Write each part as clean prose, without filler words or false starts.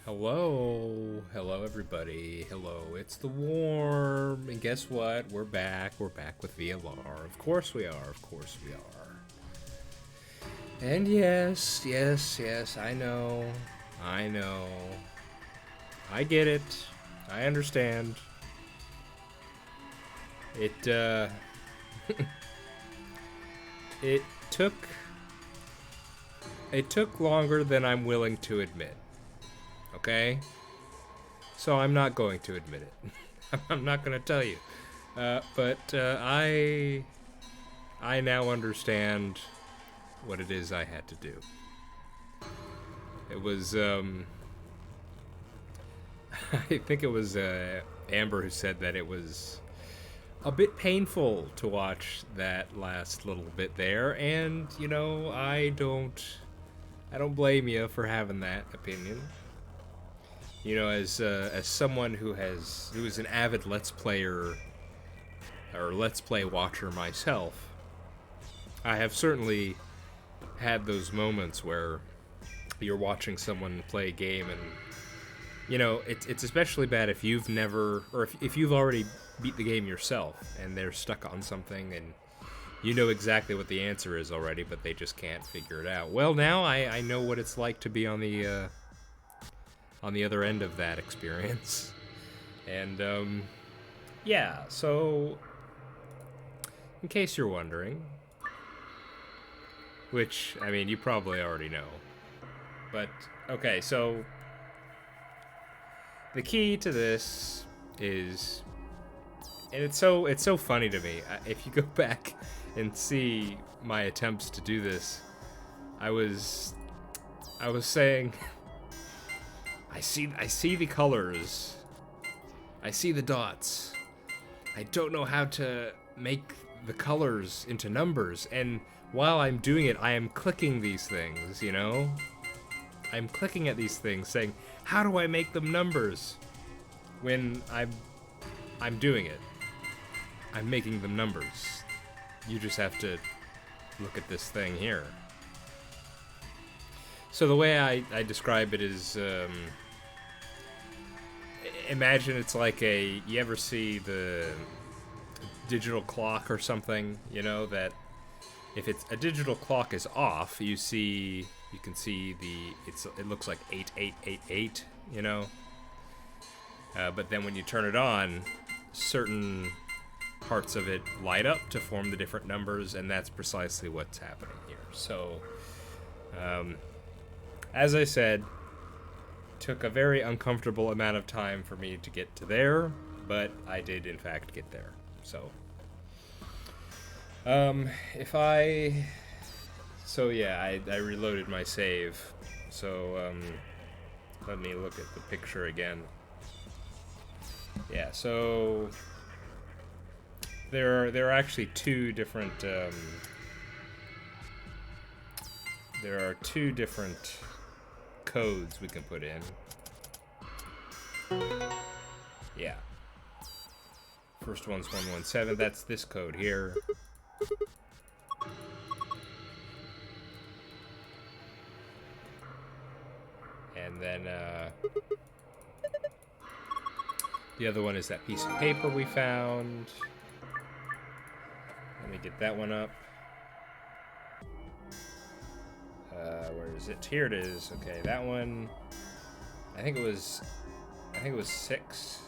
Hello everybody. Hello, it's the Warm, and guess what? We're back. We're back with VLR. Of course we are. Of course we are. And yes, I know. I get it. I understand. It it took it took longer than I'm willing to admit. Okay? So I'm not going to admit it. I'm not going to tell you. But I now understand what it is I had to do. It was I think it was Amber who said that it was a bit painful to watch that last little bit there, and I don't blame you for having that opinion. As someone who is an avid Let's Player or Let's Play watcher myself, I have certainly had those moments where you're watching someone play a game, and it's especially bad if you've never, or if you've already beat the game yourself and they're stuck on something and you know exactly what the answer is already, but they just can't figure it out. Well, now I know what it's like to be on the other end of that experience. And yeah, so in case you're wondering, which I mean you probably already know, but okay, so the key to this is, and it's so funny to me, if you go back and see my attempts to do this, I was saying I see the colors. I see the dots. I don't know how to make the colors into numbers. And while I'm doing it, I am clicking these things, I'm clicking at these things saying, how do I make them numbers? When I'm doing it. I'm making them numbers. You just have to look at this thing here. So the way I describe it is, imagine it's like you ever see the digital clock or something, that if it's a digital clock is off, you can see it looks like 8888, but then when you turn it on, certain parts of it light up to form the different numbers, and that's precisely what's happening here. So, as I said, took a very uncomfortable amount of time for me to get to there, but I did in fact get there. So, I reloaded my save. So, let me look at the picture again. Yeah, so there are actually two different codes we can put in. Yeah. First one's 117. That's this code here. And then the other one is that piece of paper we found. Let me get that one up. Where is it? Here it is. Okay, that one. I think it was 6.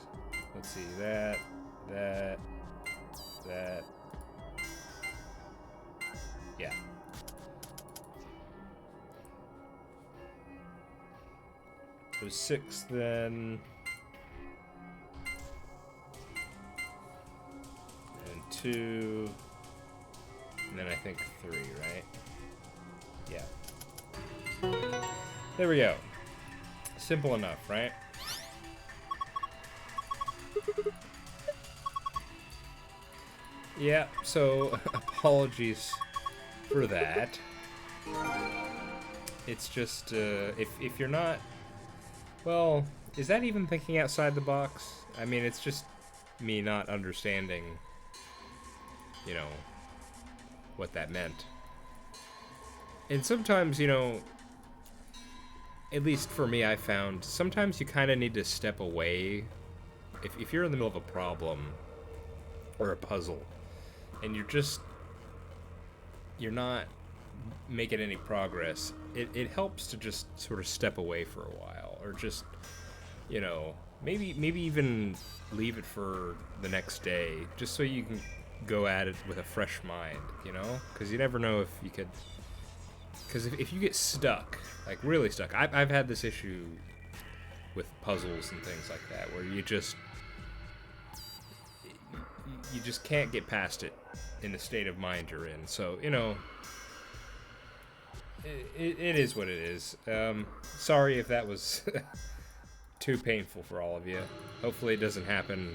Let's see. That. Yeah. It was 6 then. And 2. And then I think 3, right? Yeah. There we go. Simple enough, right? Yeah, so apologies for that. It's just, if you're not... Well, is that even thinking outside the box? I mean, it's just me not understanding, what that meant. And sometimes, at least for me, I found sometimes you kind of need to step away. If you're in the middle of a problem or a puzzle, and you're not making any progress, it helps to just sort of step away for a while, or just, you know, maybe even leave it for the next day, just so you can go at it with a fresh mind, you know? Because you never know if you could... Because if you get stuck, like really stuck, I've had this issue with puzzles and things like that, where you just can't get past it in the state of mind you're in. So, you know, it is what it is. Sorry if that was too painful for all of you. Hopefully it doesn't happen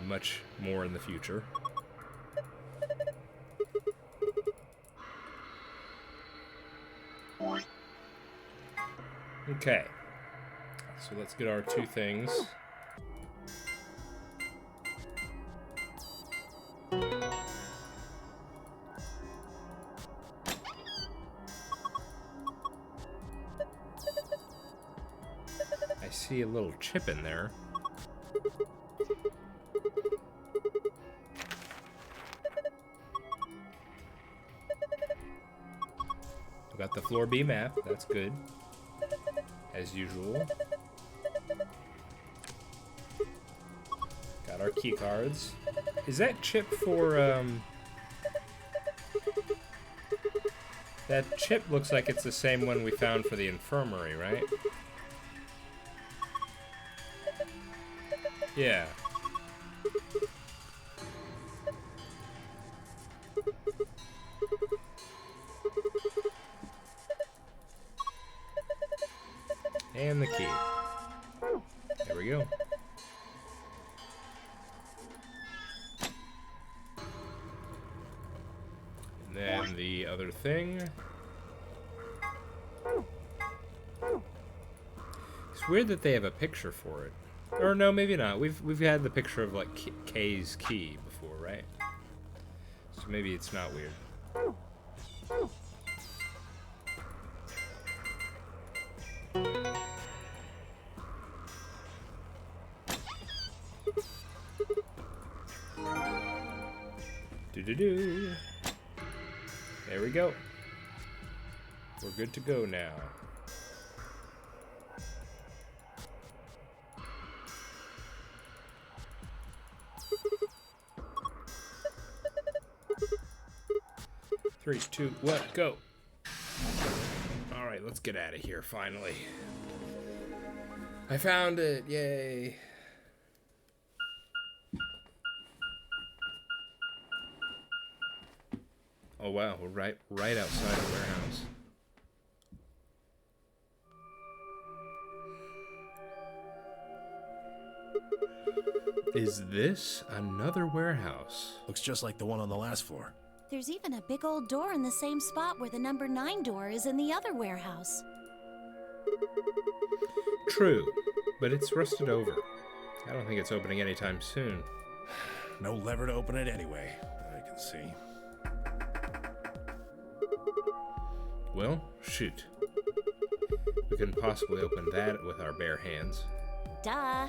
much more in the future. Okay, so let's get our two things. I see a little chip in there. We got the floor B map, that's good. As usual. Got our key cards. Is that chip for, that chip looks like it's the same one we found for the infirmary, right? Yeah. And the key. There we go. And then the other thing. It's weird that they have a picture for it. Or no, maybe not. We've had the picture of like K's key before, right? So maybe it's not weird. Do-do-do. There we go. We're good to go now. Three, two, one, go. All right, let's get out of here finally. I found it, yay. Oh wow, we're right outside the warehouse. Is this another warehouse? Looks just like the one on the last floor. There's even a big old door in the same spot where the number 9 door is in the other warehouse. True, but it's rusted over. I don't think it's opening anytime soon. No lever to open it anyway, I can see. Well, shoot. We couldn't possibly open that with our bare hands. Duh.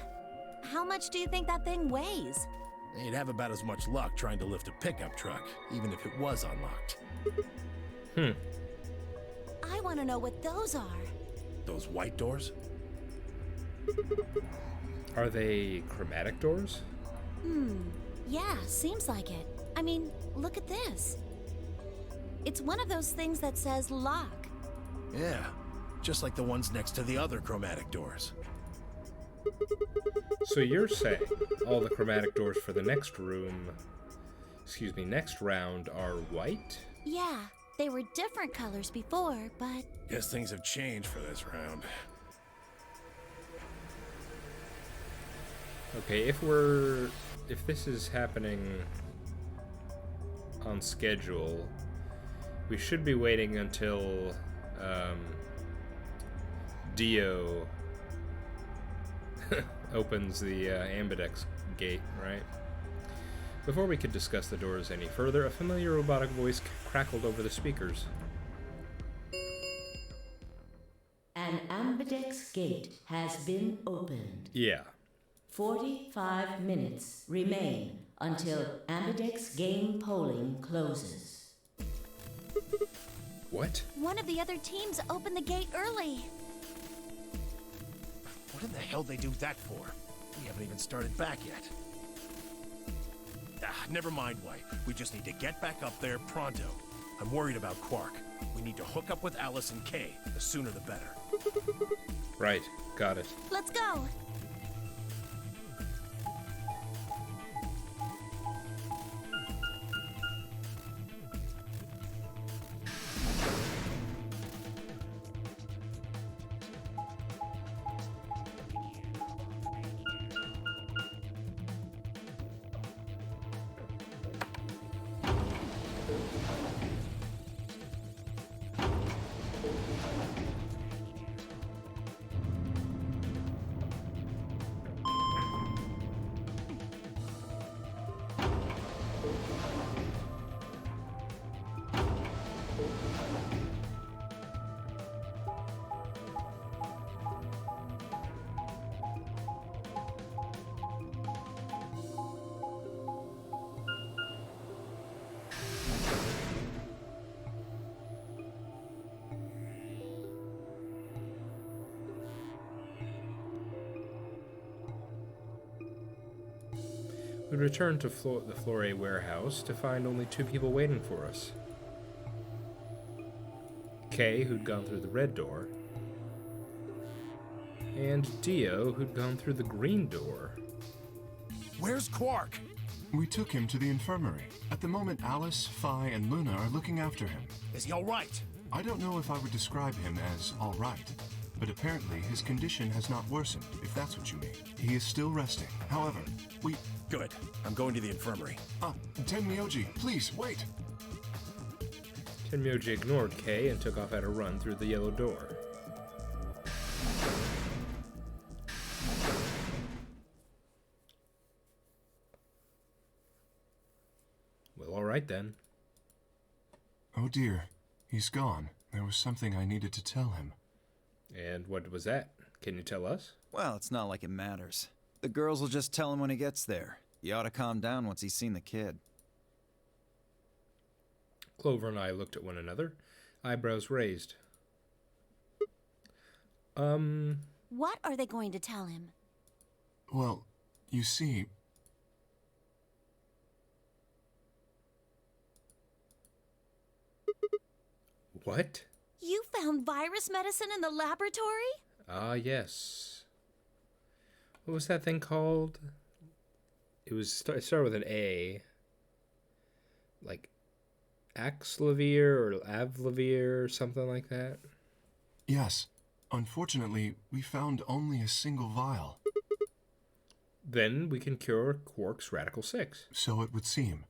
How much do you think that thing weighs? You'd have about as much luck trying to lift a pickup truck, even if it was unlocked. I want to know what those are. Those white doors? Are they chromatic doors? Yeah, seems like it. I mean, look at this. It's one of those things that says lock. Yeah, just like the ones next to the other chromatic doors. So you're saying all the chromatic doors for the next round are white? Yeah, they were different colors before, but... Guess things have changed for this round. Okay, if this is happening on schedule, we should be waiting until Dio opens the Ambidex gate, right? Before we could discuss the doors any further, a familiar robotic voice crackled over the speakers. An Ambidex gate has been opened. Yeah. 45 minutes remain until Ambidex game polling closes. What? One of the other teams opened the gate early. What in the hell they do that for? We haven't even started back yet. Never mind, White. We just need to get back up there pronto. I'm worried about Quark. We need to hook up with Alice and Kay. The sooner the better. Right. Got it. Let's go. We returned to the Flore warehouse to find only 2 people waiting for us. Kay, who'd gone through the red door, and Dio, who'd gone through the green door. Where's Quark? We took him to the infirmary. At the moment, Alice, Phi, and Luna are looking after him. Is he all right? I don't know if I would describe him as all right, but apparently his condition has not worsened, if that's what you mean. He is still resting. However, we... Good. I'm going to the infirmary. Tenmyoji, please, wait! Tenmyoji ignored Kay and took off at a run through the yellow door. Well, alright then. Oh dear, he's gone. There was something I needed to tell him. And what was that? Can you tell us? Well, it's not like it matters. The girls will just tell him when he gets there. He ought to calm down once he's seen the kid. Clover and I looked at one another, eyebrows raised. What are they going to tell him? Well, you see... What? You found virus medicine in the laboratory? Ah, yes. What was that thing called? It started with an A. Like Axlavir or Avlavir or something like that. Yes. Unfortunately, we found only a single vial. Then we can cure Quark's Radical 6. So it would seem.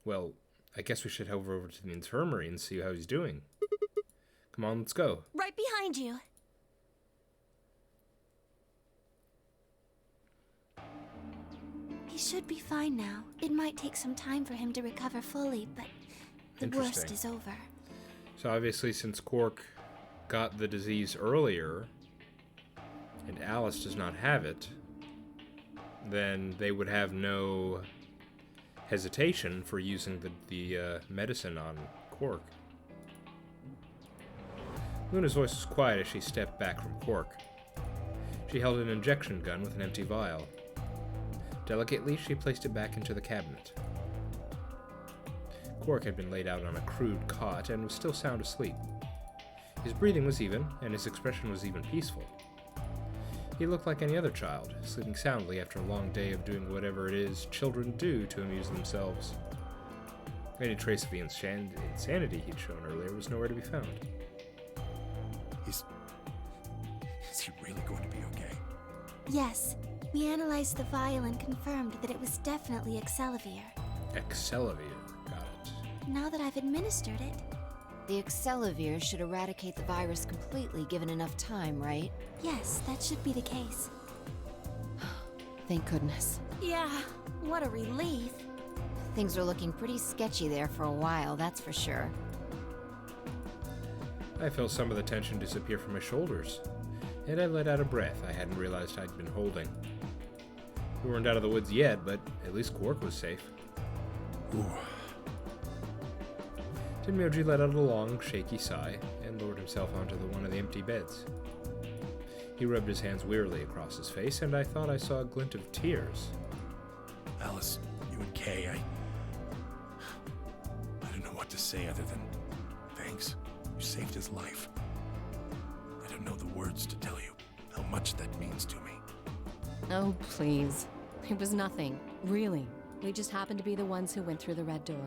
Well, I guess we should head over to the infirmary and see how he's doing. Come on, let's go. Right behind you. He should be fine now. It might take some time for him to recover fully, but the worst is over. So obviously, since Quark got the disease earlier, and Alice does not have it, then they would have no hesitation for using the medicine on Quark. Luna's voice was quiet as she stepped back from Quark. She held an injection gun with an empty vial. Delicately, she placed it back into the cabinet. Quark had been laid out on a crude cot and was still sound asleep. His breathing was even, and his expression was even peaceful. He looked like any other child, sleeping soundly after a long day of doing whatever it is children do to amuse themselves. Any trace of the insanity he'd shown earlier was nowhere to be found. Is he really going to be okay? Yes, we analyzed the vial and confirmed that it was definitely Excelavir. Excelavir, got it. Now that I've administered it, The Excelavir should eradicate the virus completely given enough time, right? yes, that should be the case. Thank goodness. Yeah, what a relief. Things are looking pretty sketchy there for a while, that's for sure. I felt some of the tension disappear from my shoulders, and I let out a breath I hadn't realized I'd been holding. We weren't out of the woods yet, but at least Quark was safe. Ooh. Tenmyoji let out a long, shaky sigh and lowered himself onto one of the empty beds. He rubbed his hands wearily across his face, and I thought I saw a glint of tears. Alice, you and Kay, I don't know what to say other than thanks. You saved his life. I don't know the words to tell you how much that means to me. Oh, please. It was nothing. Really. We just happened to be the ones who went through the red door.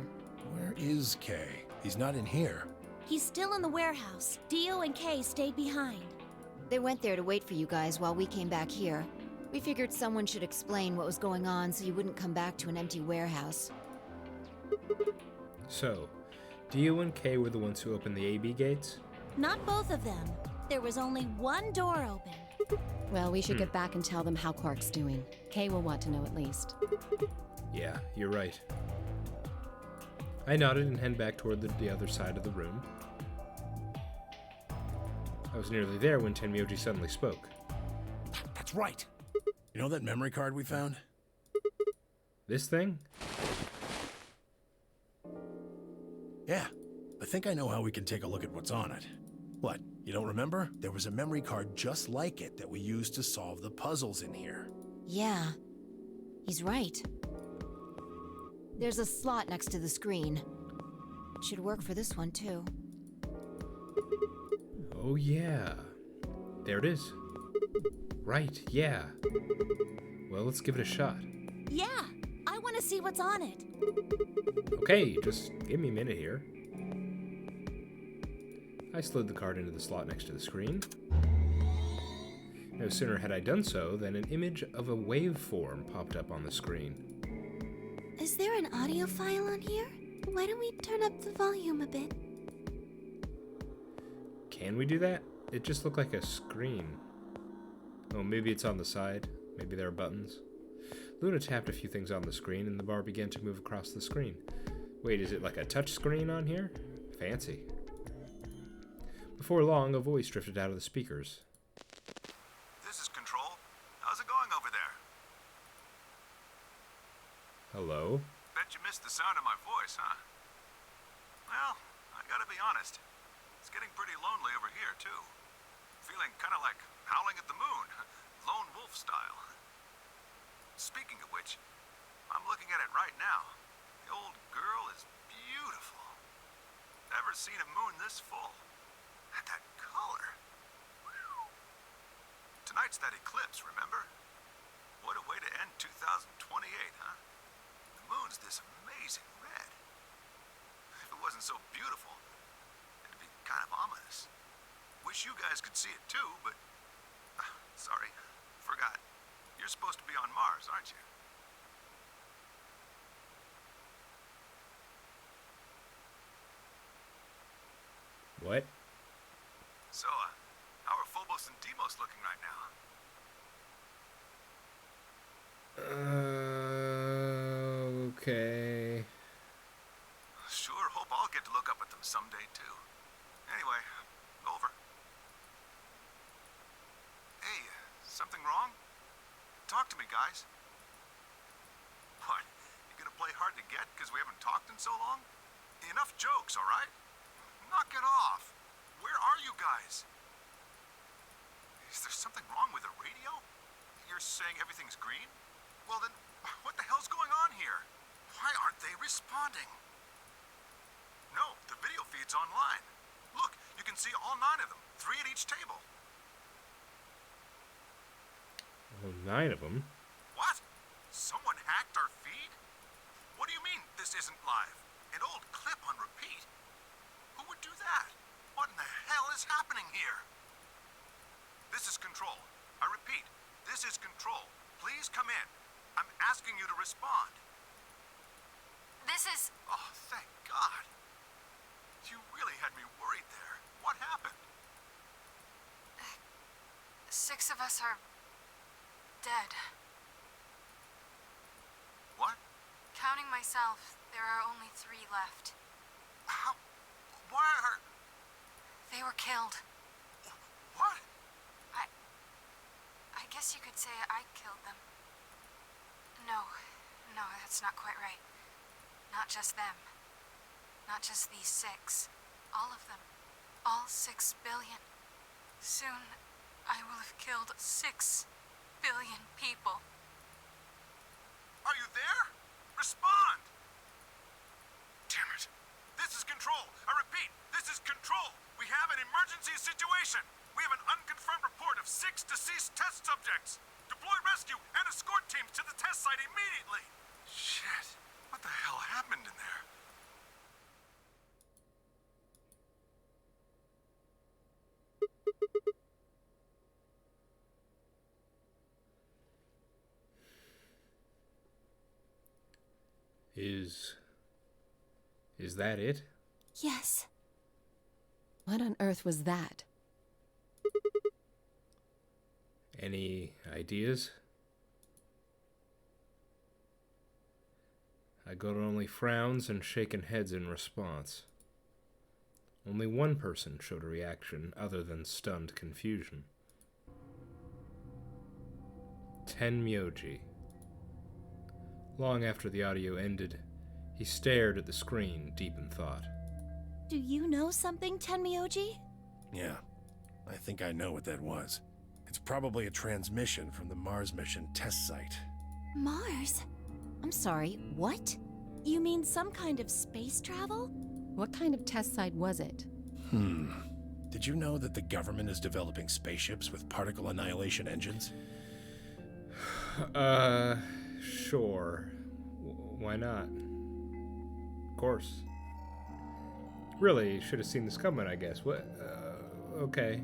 Where is Kay? He's not in here. He's still in the warehouse. Dio and Kay stayed behind. They went there to wait for you guys while we came back here. We figured someone should explain what was going on so you wouldn't come back to an empty warehouse. So, Dio and Kay were the ones who opened the AB gates? Not both of them. There was only one door open. Well, we should get back and tell them how Quark's doing. Kay will want to know at least. Yeah, you're right. I nodded and headed back toward the other side of the room. I was nearly there when Tenmyoji suddenly spoke. That's right. You know that memory card we found? This thing? Yeah. I think I know how we can take a look at what's on it. What, you don't remember? There was a memory card just like it that we used to solve the puzzles in here. Yeah. He's right. There's a slot next to the screen. Should work for this one, too. Oh yeah. There it is. Right, yeah. Well, let's give it a shot. Yeah, I want to see what's on it. Okay, just give me a minute here. I slid the card into the slot next to the screen. No sooner had I done so than an image of a waveform popped up on the screen. Is there an audio file on here? Why don't we turn up the volume a bit? Can we do that? It just looked like a screen. Oh, maybe it's on the side. Maybe there are buttons. Luna tapped a few things on the screen and the bar began to move across the screen. Wait, is it like a touch screen on here? Fancy. Before long, a voice drifted out of the speakers. This is Control. How's it going over there? Hello? Bet you missed the sound of my voice, huh? Well, I gotta be honest. It's getting pretty lonely over here, too. Feeling kinda like howling at the moon, lone wolf style. Speaking of which, I'm looking at it right now. The old girl is beautiful. Never seen a moon this full. And that color. Whew. Tonight's that eclipse, remember? What a way to end 2028, huh? The moon's this amazing red. If it wasn't so beautiful, it'd be kind of ominous. Wish you guys could see it too, but... sorry, forgot. You're supposed to be on Mars, aren't you? What? So, how are Phobos and Deimos looking right now? Okay. Sure hope I'll get to look up at them someday, too. Anyway, over. Hey, something wrong? Talk to me, guys. What? You gonna play hard to get because we haven't talked in so long? Enough jokes, all right? Knock it off. Where are you guys? Is there something wrong with the radio? You're saying everything's green? Well then, what the hell's going on here? Why aren't they responding? No, the video feed's online. Look, you can see all 9 of them, 3 at each table. Oh, 9 of them? What? Someone hacked our feed? What do you mean this isn't live? An old clip on repeat? Who would do that? What in the hell is happening here? This is Control. I repeat, this is Control. Please come in. I'm asking you to respond. This is... Oh, thank God. You really had me worried there. What happened? 6 of us are... dead. What? Counting myself, there are only 3 left. How? Why are... They were killed. What? I guess you could say I killed them. No, that's not quite right. Not just them. Not just these 6. All of them. All 6 billion. Soon, I will have killed 6 billion people. Are you there? Respond! Damn it. This is Control. I repeat, this is Control. We have an emergency situation. We have an unconfirmed report of 6 deceased test subjects. Deploy rescue and escort teams to the test site immediately. Shit. What the hell happened in there? Is that it? Yes. What on earth was that? Any ideas? I got only frowns and shaken heads in response. Only one person showed a reaction other than stunned confusion. Tenmyoji. Long after the audio ended, he stared at the screen, deep in thought. Do you know something, Tenmyoji? Yeah, I think I know what that was. It's probably a transmission from the Mars mission test site. Mars? I'm sorry, what? You mean some kind of space travel? What kind of test site was it? Did you know that the government is developing spaceships with particle annihilation engines? Sure. Why not? Of course. Really, should have seen this coming, I guess. What? Okay.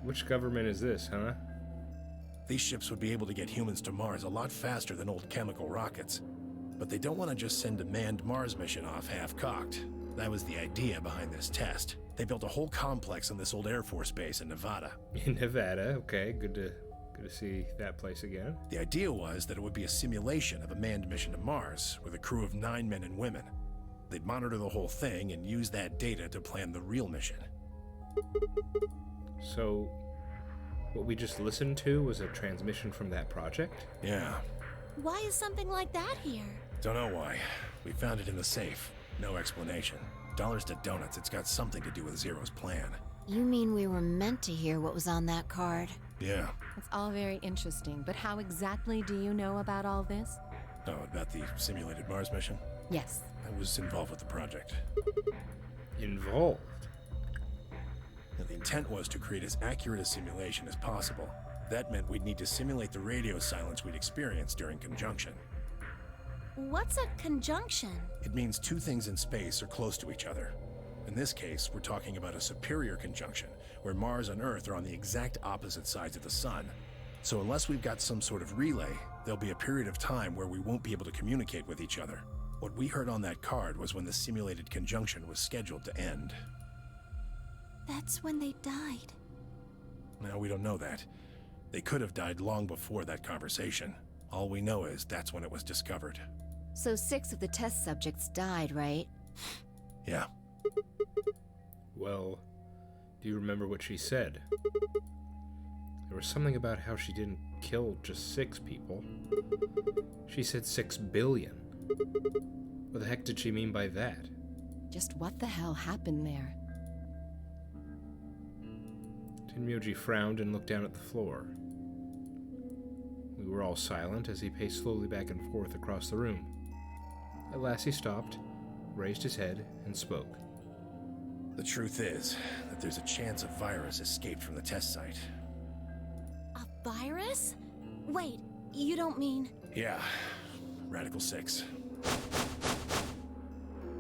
Which government is this, huh? These ships would be able to get humans to Mars a lot faster than old chemical rockets. But they don't want to just send a manned Mars mission off half-cocked. That was the idea behind this test. They built a whole complex on this old Air Force base in Nevada. In Nevada, okay, good to see that place again. The idea was that it would be a simulation of a manned mission to Mars with a crew of 9 men and women. They'd monitor the whole thing and use that data to plan the real mission. So, what we just listened to was a transmission from that project? Yeah. Why is something like that here? Don't know why. We found it in the safe. No explanation. Dollars to donuts, it's got something to do with Zero's plan. You mean we were meant to hear what was on that card? Yeah. It's all very interesting, but how exactly do you know about all this? Oh, about the simulated Mars mission? Yes. I was involved with the project. Involved? Now, the intent was to create as accurate a simulation as possible. That meant we'd need to simulate the radio silence we'd experienced during conjunction. What's a conjunction? It means 2 things in space are close to each other. In this case, we're talking about a superior conjunction, where Mars and Earth are on the exact opposite sides of the Sun. So unless we've got some sort of relay, there'll be a period of time where we won't be able to communicate with each other. What we heard on that card was when the simulated conjunction was scheduled to end. That's when they died. Now, we don't know that. They could have died long before that conversation. All we know is that's when it was discovered. So 6 of the test subjects died, right? Yeah. Well, do you remember what she said? There was something about how she didn't kill just 6 people. She said 6 billion. What the heck did she mean by that? Just what the hell happened there? Tenmyoji frowned and looked down at the floor. We were all silent as he paced slowly back and forth across the room. At last he stopped, raised his head, and spoke. The truth is that there's a chance a virus escaped from the test site. A virus? Wait, you don't mean... Yeah, Radical 6.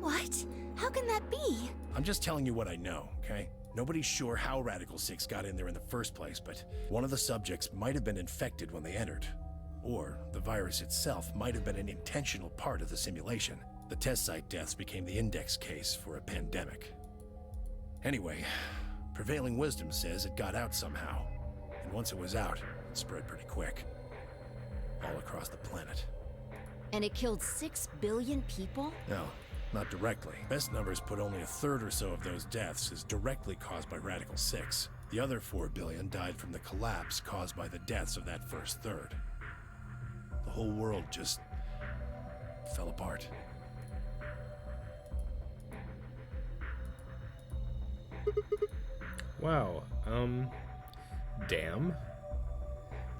What? How can that be? I'm just telling you what I know, okay? Nobody's sure how Radical 6 got in there in the first place, but one of the subjects might have been infected when they entered. Or the virus itself might have been an intentional part of the simulation. The test site deaths became the index case for a pandemic. Anyway, prevailing wisdom says it got out somehow. And once it was out, it spread pretty quick. All across the planet. And it killed 6 billion people? No, not directly. Best numbers put only a third or so of those deaths as directly caused by Radical 6. The other 4 billion died from the collapse caused by the deaths of that first third. The whole world just fell apart. Wow, damn.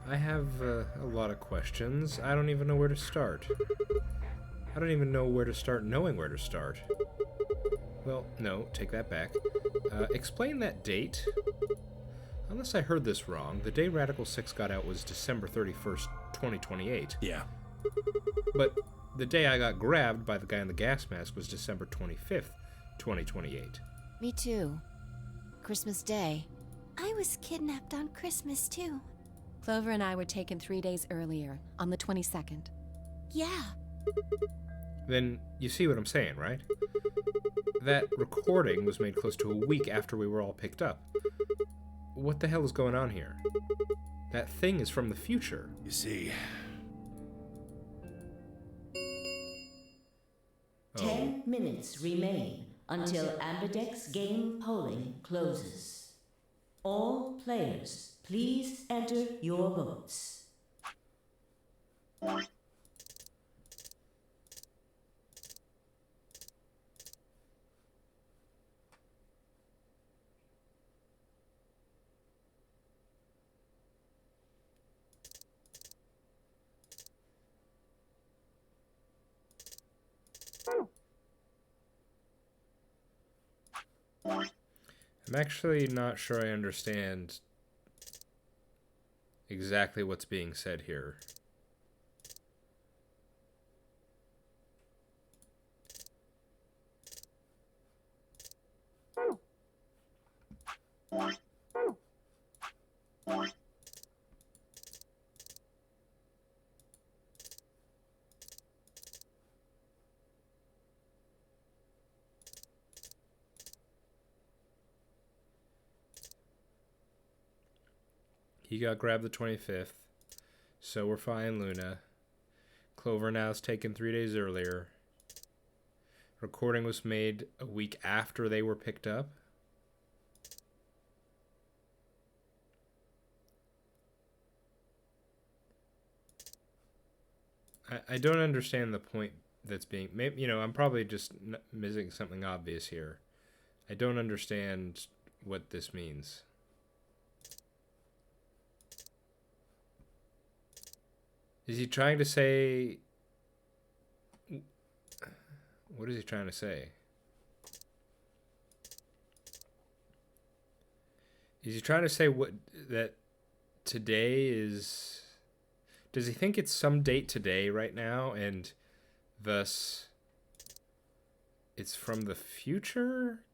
I have a lot of questions. I don't even know where to start. I don't even know where to start knowing where to start. Well, no, take that back. Explain that date. Unless I heard this wrong, the day Radical 6 got out was December 31st, 2028. Yeah. But the day I got grabbed by the guy in the gas mask was December 25th, 2028. Me too. Christmas Day. I was kidnapped on Christmas too. Clover and I were taken 3 days earlier, on the 22nd. Yeah. Then you see what I'm saying, right? That recording was made close to a week after we were all picked up. What the hell is going on here? That thing is from the future. You see... 10 minutes remain until Ambidex game polling closes. All players, please enter your votes. I'm actually not sure I understand exactly what's being said here. He got grabbed the 25th, so we're fine, Luna. Clover now is taken 3 days earlier. Recording was made a week after they were picked up. I don't understand the point that's being... Maybe, you know, I'm probably just missing something obvious here. I don't understand what this means. Is he trying to say... What is he trying to say? Is he trying to say that today is... Does he think it's some date today right now, and thus it's from the future?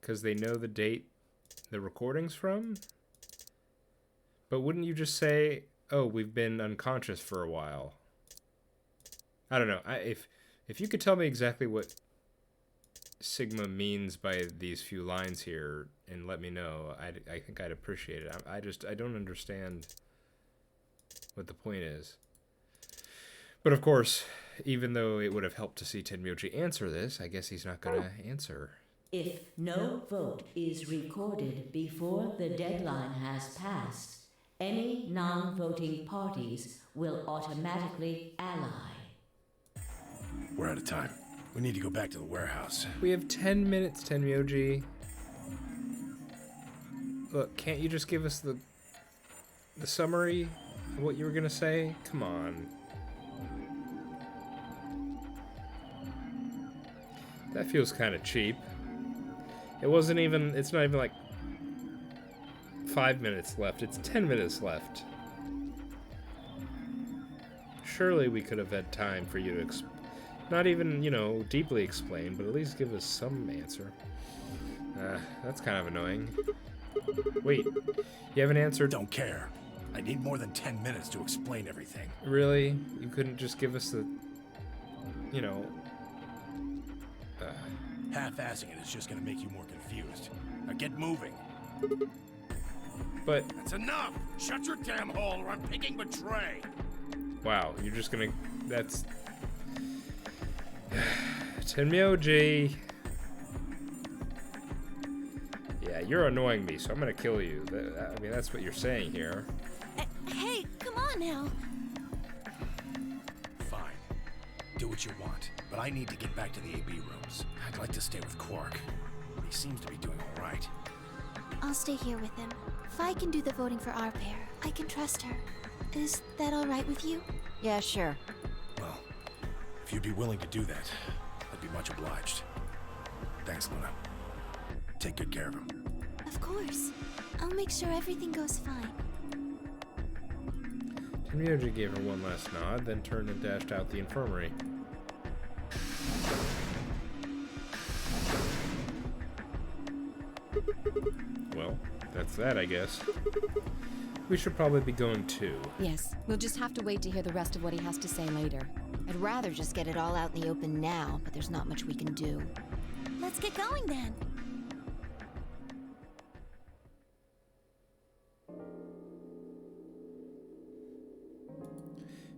Because they know the date the recording's from? But wouldn't you just say... Oh, we've been unconscious for a while. I don't know. If you could tell me exactly what Sigma means by these few lines here and let me know, I think I'd appreciate it. I don't understand what the point is. But of course, even though it would have helped to see Tenmyoji answer this, I guess he's not going to answer. If no vote is recorded before the deadline has passed, any non-voting parties will automatically ally. We're out of time. We need to go back to the warehouse. We have 10 minutes, Tenmyoji. Look, can't you just give us the summary of what you were gonna say? Come on. That feels kind of cheap. It's not even like 5 minutes left. It's 10 minutes left. Surely we could have had time for you to not even, you know, deeply explain, but at least give us some answer. That's kind of annoying. Wait, you haven't answered? Don't care. I need more than 10 minutes to explain everything. Really? You couldn't just give us the, you know... Half-assing it is just gonna make you more confused. Now get moving. But... That's enough! Shut your damn hole or I'm picking Betray! Wow, you're just gonna... That's... Tenmyoji. Yeah, you're annoying me, so I'm gonna kill you. I mean, that's what you're saying here. Hey, come on now. Fine. Do what you want, but I need to get back to the AB rooms. I'd like to stay with Quark. He seems to be doing all right. I'll stay here with him. Fi can do the voting for our pair. I can trust her. Is that all right with you? Yeah, sure. Well, if you'd be willing to do that, I'd be much obliged. Thanks, Luna. Take good care of him. Of course. I'll make sure everything goes fine. Tenmyoji gave her one last nod, then turned and dashed out the infirmary. Well, that's that, I guess. We should probably be going too. Yes, we'll just have to wait to hear the rest of what he has to say later. I'd rather just get it all out in the open now, but there's not much we can do. Let's get going then.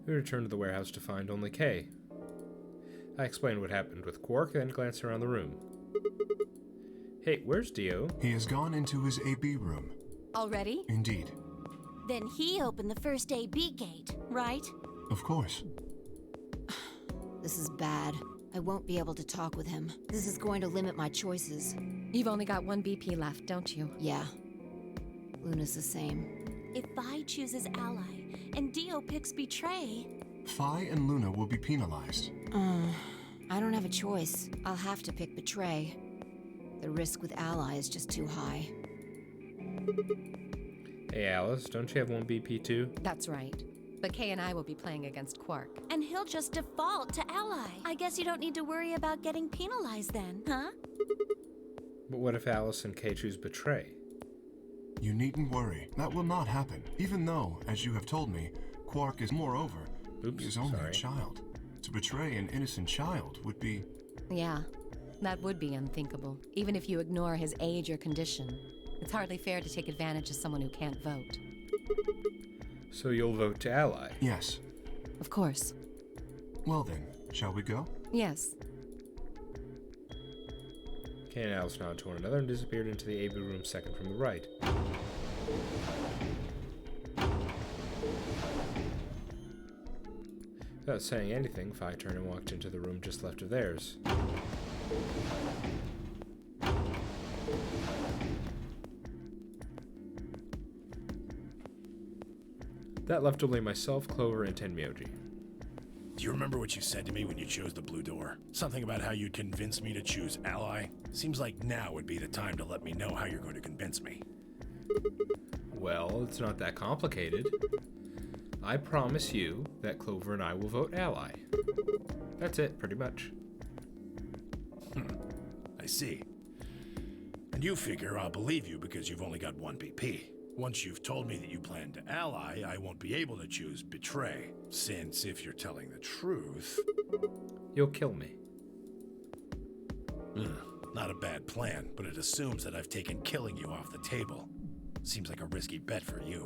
We returned to the warehouse to find only Kay. I explained what happened with Quark, then glanced around the room. Hey, where's Dio? He has gone into his AB room. Already? Indeed. Then he opened the first AB gate, right? Of course. This is bad. I won't be able to talk with him. This is going to limit my choices. You've only got one BP left, don't you? Yeah. Luna's the same. If Vi chooses Ally and Dio picks Betray... Fi and Luna will be penalized. I don't have a choice. I'll have to pick Betray. The risk with Ally is just too high. Hey, Alice, don't you have one BP too? That's right. But Kay and I will be playing against Quark. And he'll just default to Ally. I guess you don't need to worry about getting penalized then, huh? But what if Alice and Kay choose Betray? You needn't worry. That will not happen. Even though, as you have told me, Quark is moreover, he is only a child. To betray an innocent child would be... Yeah, that would be unthinkable. Even if you ignore his age or condition. It's hardly fair to take advantage of someone who can't vote. So you'll vote to Ally? Yes. Of course. Well then, shall we go? Yes. Kay and Alice nodded to one another and disappeared into the AB room second from the right. Without saying anything, Fi turned and walked into the room just left of theirs. That left only myself, Clover, and Tenmyoji. Do you remember what you said to me when you chose the blue door? Something about how you'd convince me to choose Ally? Seems like now would be the time to let me know how you're going to convince me. Well, it's not that complicated. I promise you that Clover and I will vote Ally. That's it, pretty much. I see. And you figure I'll believe you because you've only got one BP. Once you've told me that you plan to ally, I won't be able to choose Betray, since if you're telling the truth... You'll kill me. Not a bad plan, but it assumes that I've taken killing you off the table. Seems like a risky bet for you.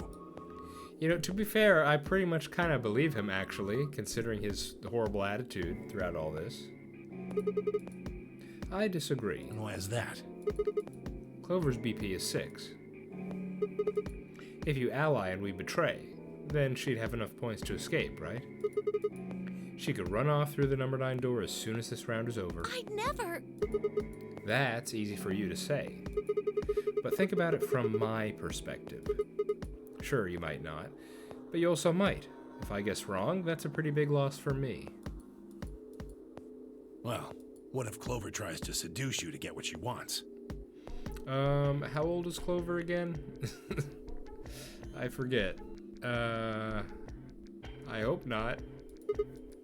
You know, to be fair, I pretty much kind of believe him, actually, considering his horrible attitude throughout all this. I disagree. And why is that? Clover's BP is 6. If you ally and we betray, then she'd have enough points to escape, right? She could run off through the number 9 door as soon as this round is over. I'd never... That's easy for you to say. But think about it from my perspective. Sure, you might not, but you also might. If I guess wrong, that's a pretty big loss for me. Well, what if Clover tries to seduce you to get what she wants? How old is Clover again? I forget. I hope not.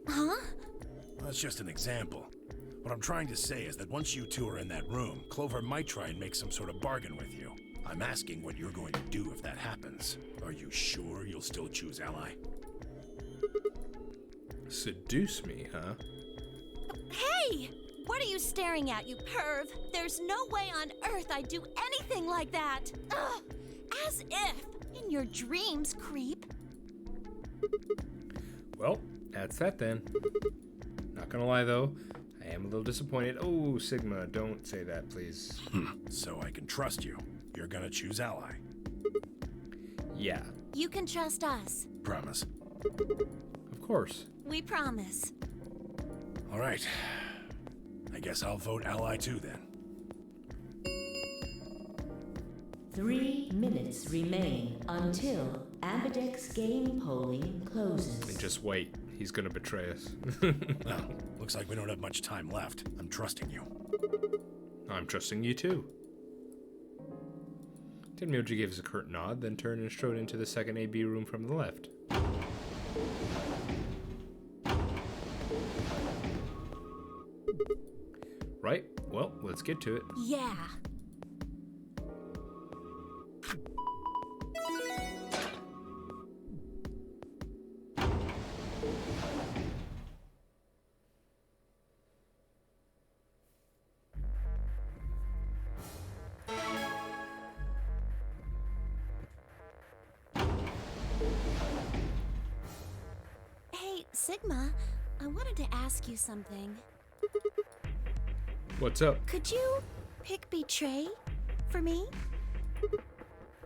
Huh? That's just an example. What I'm trying to say is that once you two are in that room, Clover might try and make some sort of bargain with you. I'm asking what you're going to do if that happens. Are you sure you'll still choose Ally? Seduce me, huh? Hey! What are you staring at, you perv? There's no way on earth I'd do anything like that! Ugh! As if! In your dreams, creep! Well, that's that then. Not gonna lie though, I I am a little disappointed. Oh, Sigma, don't say that, please. So I can trust you. You're gonna choose Ally. Yeah. You can trust us. Promise. Of course. We promise. All right. I guess I'll vote Ally too then. 3 minutes remain until Ambidex game polling closes. And just wait. He's gonna betray us. Well, looks like we don't have much time left. I'm trusting you. I'm trusting you too. Tenmyoji gives a curt nod, then turned and strode into the second AB room from the left. Right, well, let's get to it. Yeah. Hey, Sigma, I wanted to ask you something. What's up? Could you pick Betray for me?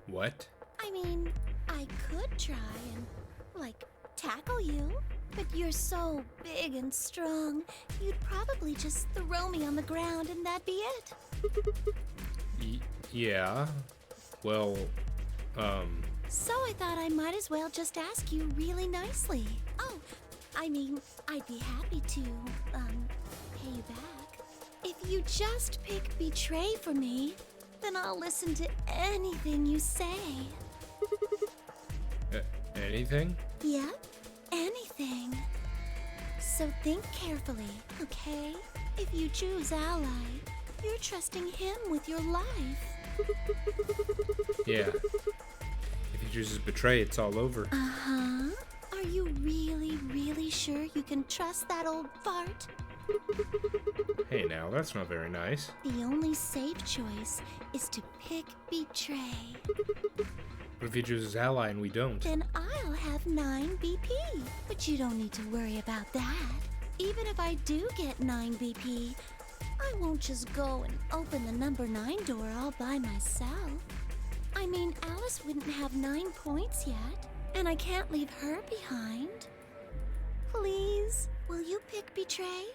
What? I mean, I could try and, like, tackle you, but you're so big and strong, you'd probably just throw me on the ground and that'd be it. Yeah. Well, So I thought I might as well just ask you really nicely. Oh, I mean, I'd be happy to, pay you back. If you just pick Betray for me, then I'll listen to anything you say. Anything? Yep, anything. So think carefully, okay? If you choose Ally, you're trusting him with your life. Yeah. If he chooses Betray, it's all over. Uh-huh. Are you really, really sure you can trust that old fart? Hey now, that's not very nice. The only safe choice is to pick Betray. What if he chooses Ally and we don't? Then I'll have 9 BP. But you don't need to worry about that. Even if I do get 9 BP, I won't just go and open the number 9 door all by myself. I mean, Alice wouldn't have 9 points yet, and I can't leave her behind. Please, will you pick Betray?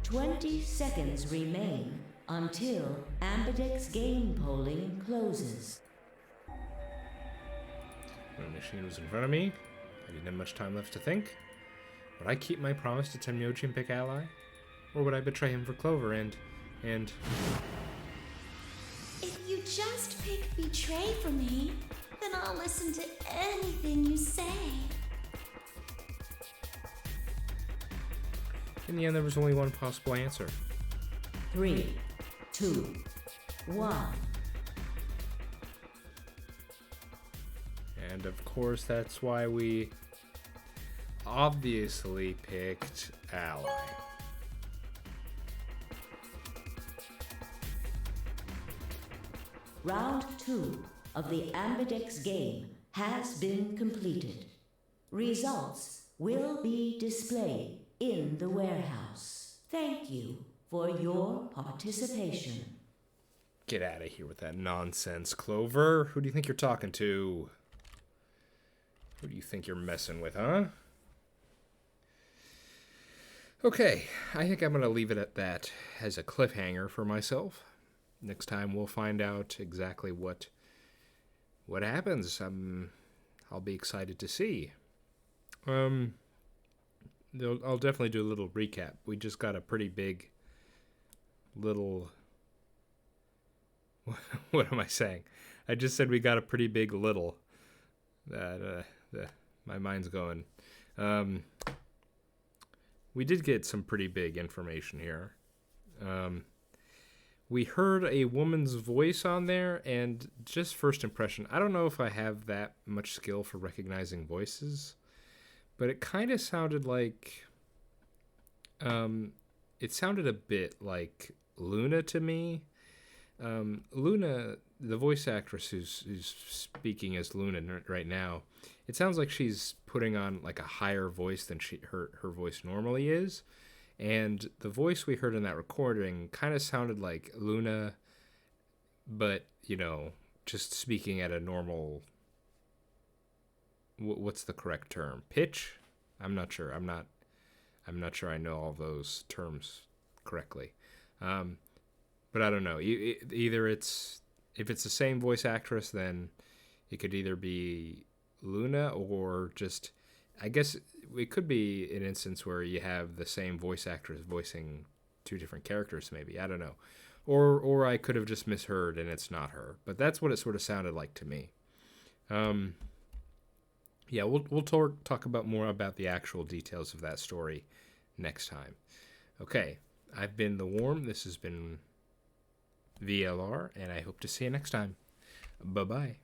20 seconds remain until Ambidex game polling closes. The machine was in front of me. I didn't have much time left to think. Would I keep my promise to Tenmyoji and pick Ally? Or would I betray him for Clover and... If you just pick Betray for me, then I'll listen to anything you say. In the end, there was only one possible answer. 3, 2, 1. And of course, that's why we obviously picked Ally. Round 2 of the Ambidex game has been completed. Results will be displayed in the warehouse. Thank you for your participation. Get out of here with that nonsense, Clover. Who do you think you're talking to? Who do you think you're messing with, huh? Okay, I think I'm going to leave it at that as a cliffhanger for myself. Next time we'll find out exactly what happens. I'll be excited to see. I'll definitely do a little recap. We just got a pretty big little... What am I saying? I just said we got a pretty big little. My mind's going. We did get some pretty big information here. We heard a woman's voice on there, and just first impression, I don't know if I have that much skill for recognizing voices, but it kind of sounded like, it sounded a bit like Luna to me. Luna, the voice actress who's speaking as Luna right now, it sounds like she's putting on like a higher voice than her voice normally is. And the voice we heard in that recording kind of sounded like Luna, but, you know, just speaking at a normal... what's the correct term? Pitch? I'm not sure. I'm not sure I know all those terms correctly. But I don't know. Either it's... if it's the same voice actress, then it could either be Luna or just... I guess it could be an instance where you have the same voice actress voicing two different characters, maybe. I don't know. Or I could have just misheard and it's not her. But that's what it sort of sounded like to me. Yeah, we'll talk about more about the actual details of that story next time. Okay, I've been The Worm. This has been VLR, and I hope to see you next time. Bye-bye.